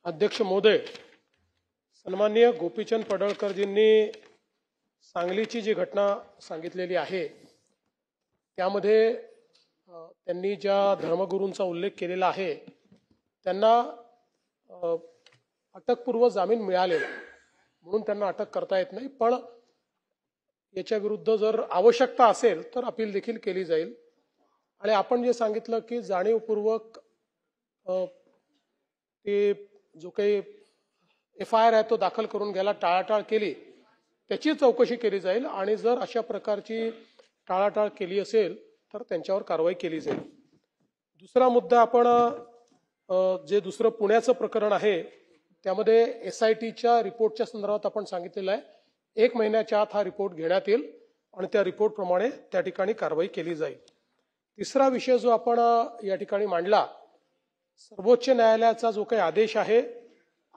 अध्यक्ष महोदय, सन्माननीय गोपीचंद पडळकरजींनी सांगलीची जी घटना सांगितलेली आहे त्यामध्ये त्यांनी ज्या धर्मगुरूंचा उल्लेख केलेला आहे त्यांना अटकपूर्व जामीन मिळालेला म्हणून त्यांना अटक करता येत नाही, पण याच्या विरुद्ध जर आवश्यकता असेल तर अपील देखील केली जाईल। आणि आपण जे सांगितलं की जाणीवपूर्वक ते जो काही FIR आहे तो दाखल करून घ्यायला टाळाटाळ केली त्याची चौकशी केली जाईल आणि जर अशा प्रकारची टाळाटाळ केली असेल तर त्यांच्यावर कारवाई केली जाईल। दुसरा मुद्दा आपण जे दुसरं पुण्याचं प्रकरण आहे त्यामध्ये SITच्या रिपोर्टच्या संदर्भात आपण सांगितलेलं आहे 1 महिन्याच्या आत हा रिपोर्ट घेण्यात येईल आणि त्या रिपोर्ट प्रमाणे त्या ठिकाणी कारवाई केली जाईल। तिसरा विषय जो आपण या ठिकाणी मांडला, सर्वोच्च न्यायालयाचा जो काही आदेश आहे,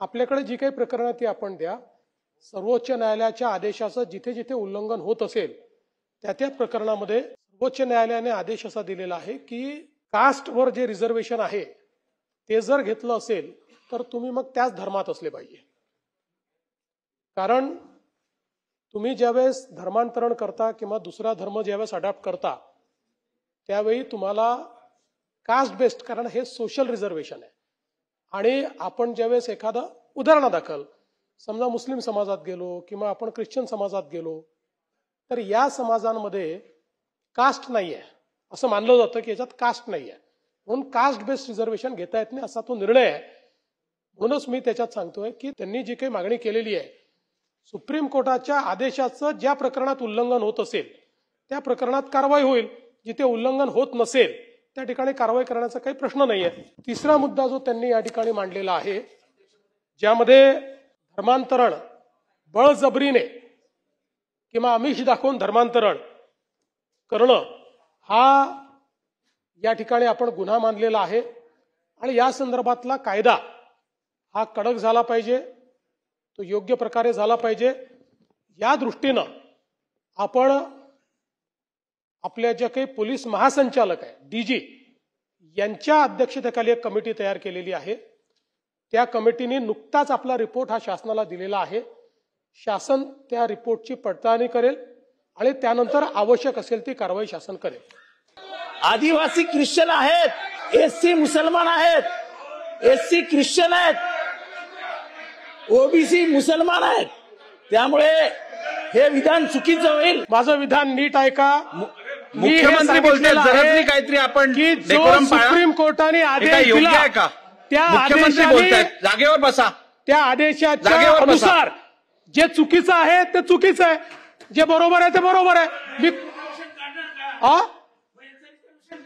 आपल्याकडे जी काही प्रकरणं ती आपण द्या, सर्वोच्च न्यायालयाच्या आदेशाचं जिथे जिथे उल्लंघन होत असेल त्या प्रकरणामध्ये सर्वोच्च न्यायालयाने आदेश असा दिलेला आहे की कास्टवर जे रिझर्वेशन आहे ते जर घेतलं असेल तर तुम्ही मग त्याच धर्मात असले पाहिजे। कारण तुम्ही ज्यावेळेस धर्मांतरण करता किंवा दुसरा धर्म ज्यावेळेस अडॉप्ट करता त्यावेळी तुम्हाला कास्ट बेस्ड, कारण हे सोशल रिझर्वेशन आहे, आणि आपण ज्यावेळेस एखादा उदाहरणादाखल समजा मुस्लिम समाजात गेलो किंवा आपण ख्रिश्चन समाजात गेलो तर या समाजांमध्ये कास्ट नाही आहे असं मानलं जातं की याच्यात कास्ट नाही आहे, म्हणून कास्ट बेस्ड रिझर्वेशन घेता येत नाही असा तो निर्णय आहे। म्हणूनच मी त्याच्यात सांगतोय की त्यांनी जी काही मागणी केलेली आहे, सुप्रीम कोर्टाच्या आदेशाचं ज्या प्रकरणात उल्लंघन होत असेल त्या प्रकरणात कारवाई होईल, जिथे उल्लंघन होत नसेल त्या ठिकाणी कारवाई करण्याचा काही प्रश्न नाहीये। तिसरा मुद्दा जो त्यांनी या ठिकाणी मांडलेला आहे, ज्यामध्ये धर्मांतरण बळजबरीने किंवा आमिष दाखवून धर्मांतरण करणं हा या ठिकाणी आपण गुन्हा मानलेला आहे आणि या संदर्भातला कायदा हा कडक झाला पाहिजे, तो योग्य प्रकारे झाला पाहिजे। या दृष्टीनं आपण आपल्या ज्या काही पोलीस महासंचालक आहे DG यांच्या अध्यक्षतेखाली एक कमिटी तयार केलेली आहे। त्या कमिटीने नुकताच आपला रिपोर्ट हा शासनाला दिलेला आहे। शासन त्या रिपोर्टची पडताळणी करेल आणि त्यानंतर आवश्यक असेल ती कारवाई शासन करेल। आदिवासी ख्रिश्चन आहेत, SC मुसलमान आहेत, SC ख्रिश्चन आहेत, OBC मुसलमान आहेत, त्यामुळे हे विधान चुकीचं होईल। माझं विधान नीट ऐका। मुख्यमंत्री बोलतात जरा काहीतरी आपण की जो सुप्रीम कोर्टाने आदेश दिला त्या मुख्यमंत्री बोलतात जागेवर बसा, त्या आदेशाच्या अनुसार जे चुकीचं आहे ते चुकीचं आहे, जे बरोबर आहे ते बरोबर आहे। मी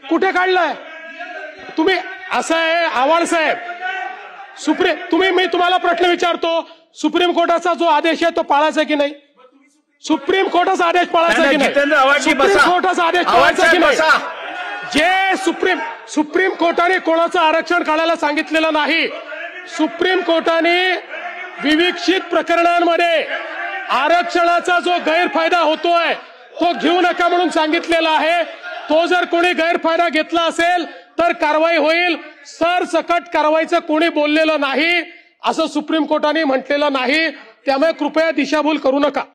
कुठे काढलंय तुम्ही? असं आहे आव्हाड साहेब, मी तुम्हाला प्रश्न विचारतो, सुप्रीम कोर्टाचा जो आदेश आहे तो पाळायचा की नाही? सुप्रीम कोर्टाचा आदेश पाळायचा की नाही? सुप्रीम कोर्टाचा आदेश पाळायचा की नाही? जे सुप्रीम कोर्टाने कोणाचं आरक्षण काढायला सांगितलेलं नाही। सुप्रीम कोर्टाने विविक्षित प्रकरणांमध्ये आरक्षणाचा जो गैरफायदा होतोय तो घेऊ नका म्हणून सांगितलेला आहे। तो जर कोणी गैरफायदा घेतला असेल तर कारवाई होईल। सरसकट कारवाईचं कोणी बोललेलं नाही असं सुप्रीम कोर्टाने म्हटलेलं नाही, त्यामुळे कृपया दिशाभूल करू नका।